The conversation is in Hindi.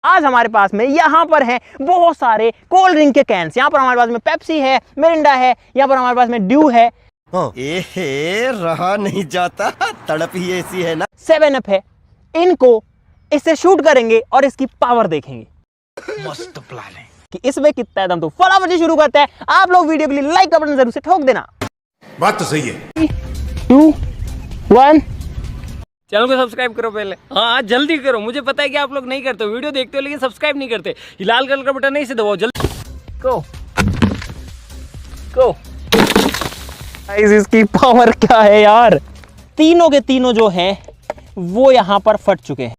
आज हमारे पास में यहाँ पर है बहुत सारे कोल्ड ड्रिंक के कैंस। यहाँ पर हमारे पास में पेप्सी है, मिरिंडा है, यहाँ पर हमारे पास में ड्यू है, रहा नहीं जाता, तड़प ही ऐसी है ना। 7 अप है। इनको इससे शूट करेंगे और इसकी पावर देखेंगे। मस्त प्लान है कि इसमें कितना है दम। तो फटाफट शुरू करते हैं। आप लोग वीडियो के लिए लाइक का बटन जरूर से ठोक देना। बात तो सही है। 2 1 चैनल को सब्सक्राइब करो पहले। हाँ जल्दी करो, मुझे पता है कि आप लोग नहीं करते हो, वीडियो देखते हो लेकिन सब्सक्राइब नहीं करते। ये लाल कलर का बटन नहीं से दबाओ जल्दी। गो गाइस इसकी पावर क्या है यार। तीनों के तीनों जो हैं वो यहां पर फट चुके हैं।